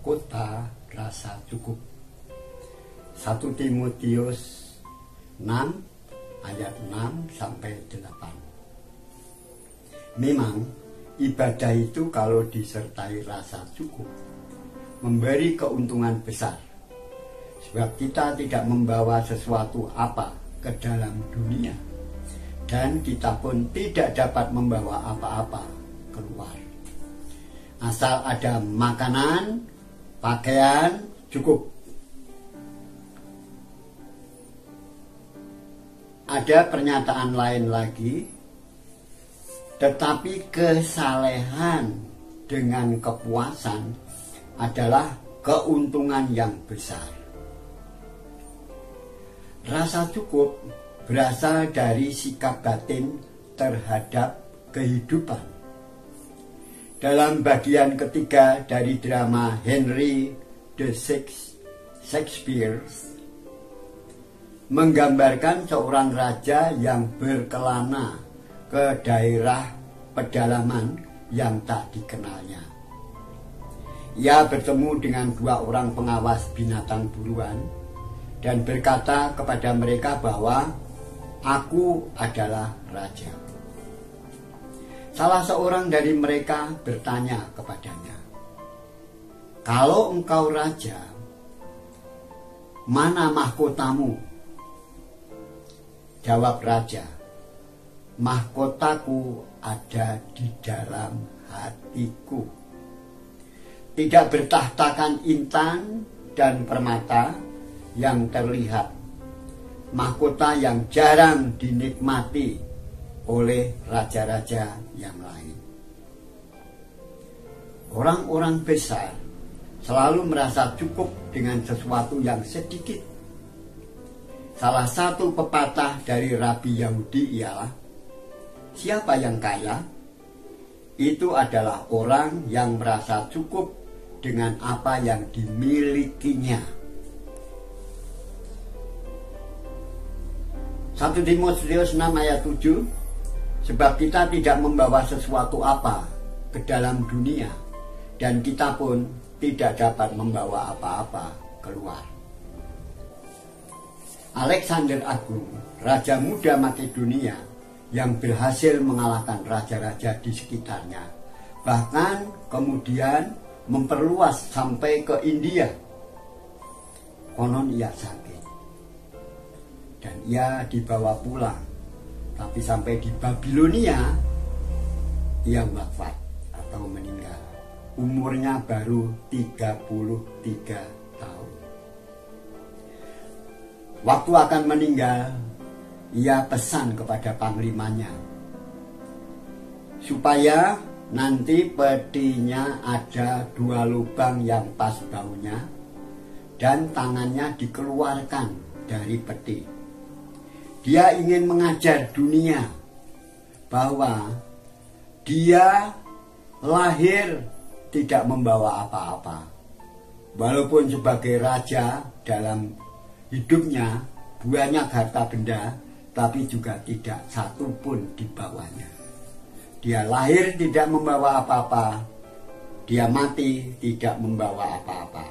mahkota rasa cukup. 1 Timotius 6 ayat 6 sampai 8. Memang ibadah itu kalau disertai rasa cukup memberi keuntungan besar. Sebab kita tidak membawa sesuatu apa ke dalam dunia, dan kita pun tidak dapat membawa apa-apa keluar. Asal ada makanan, pakaian, cukup. Ada pernyataan lain lagi, tetapi kesalehan dengan kepuasan adalah keuntungan yang besar. Rasa cukup berasal dari sikap batin terhadap kehidupan. Dalam bagian ketiga dari drama Henry the Shakespeare menggambarkan seorang raja yang berkelana ke daerah pedalaman yang tak dikenalnya. Ia bertemu dengan 2 orang pengawas binatang buruan dan berkata kepada mereka bahwa aku adalah raja. Salah seorang dari mereka bertanya kepadanya, "Kalau engkau raja, mana mahkotamu?" Jawab raja, "Mahkotaku ada di dalam hatiku." Tidak bertahtakan intan dan permata yang terlihat, mahkota yang jarang dinikmati oleh raja-raja yang lain. Orang-orang besar selalu merasa cukup dengan sesuatu yang sedikit. Salah satu pepatah dari Rabi Yahudi ialah, siapa yang kaya? Itu adalah orang yang merasa cukup dengan apa yang dimilikinya. 1 Timotius 6 ayat 7, sebab kita tidak membawa sesuatu apa ke dalam dunia, dan kita pun tidak dapat membawa apa-apa keluar. Alexander Agung, raja muda Makedonia yang berhasil mengalahkan raja-raja di sekitarnya, bahkan kemudian memperluas sampai ke India. Konon ia sakit dan ia dibawa pulang, tapi sampai di Babilonia ia wafat atau meninggal. Umurnya baru 33 tahun. Waktu akan meninggal, ia pesan kepada panglimanya supaya nanti petinya ada 2 lubang yang pas baunya, dan tangannya dikeluarkan dari peti. Dia ingin mengajar dunia bahwa dia lahir tidak membawa apa-apa. Walaupun sebagai raja dalam hidupnya banyak harta benda, tapi juga tidak satu pun dibawanya. Dia lahir tidak membawa apa-apa, dia mati tidak membawa apa-apa.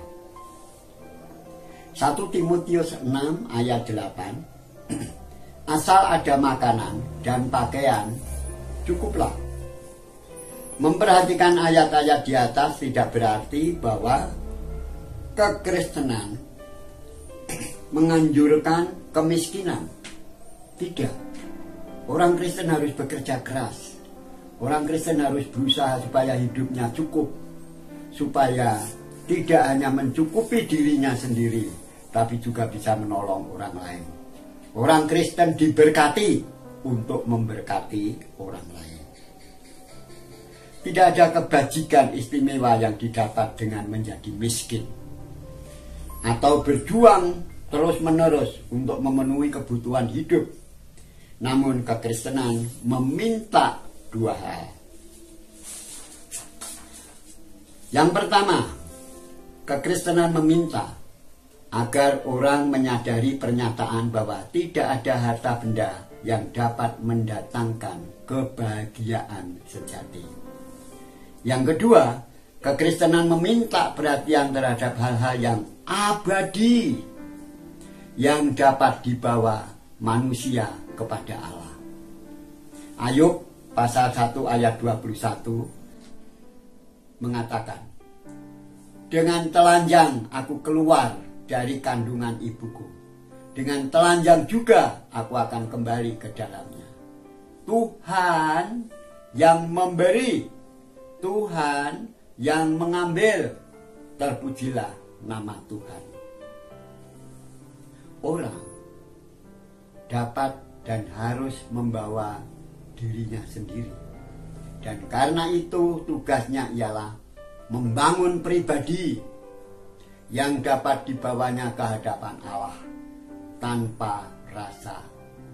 1 Timotius 6 ayat 8, asal ada makanan dan pakaian, cukuplah. Memperhatikan ayat-ayat di atas tidak berarti bahwa kekristenan menganjurkan kemiskinan. Tidak. Orang Kristen harus bekerja keras. Orang Kristen harus berusaha supaya hidupnya cukup, supaya tidak hanya mencukupi dirinya sendiri, tapi juga bisa menolong orang lain. Orang Kristen diberkati untuk memberkati orang lain. Tidak ada kebajikan istimewa yang didapat dengan menjadi miskin atau berjuang terus-menerus untuk memenuhi kebutuhan hidup. Namun kekristenan meminta 2 hal. Yang pertama, kekristenan meminta agar orang menyadari pernyataan bahwa tidak ada harta benda yang dapat mendatangkan kebahagiaan sejati. Yang kedua, Kekristenan meminta perhatian terhadap hal-hal yang abadi yang dapat dibawa manusia kepada Allah. Ayub pasal 1 ayat 21 mengatakan, dengan telanjang aku keluar dari kandungan ibuku, dengan telanjang juga aku akan kembali ke dalamnya. Tuhan yang memberi, Tuhan yang mengambil, terpujilah nama Tuhan. Orang dapat dan harus membawa dirinya sendiri, dan karena itu tugasnya ialah membangun pribadi yang dapat dibawanya ke hadapan Allah tanpa rasa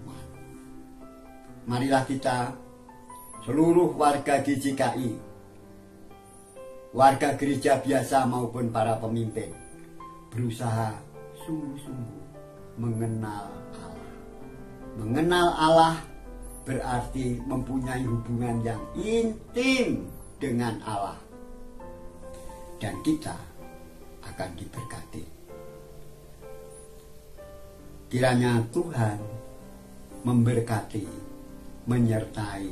malu. Marilah kita, seluruh warga GJKI, warga gereja biasa maupun para pemimpin, berusaha sungguh-sungguh mengenal Allah. Mengenal Allah berarti mempunyai hubungan yang intim dengan Allah. Dan kita akan diberkati. Kiranya Tuhan memberkati, menyertai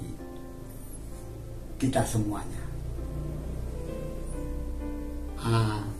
kita semuanya. Amin.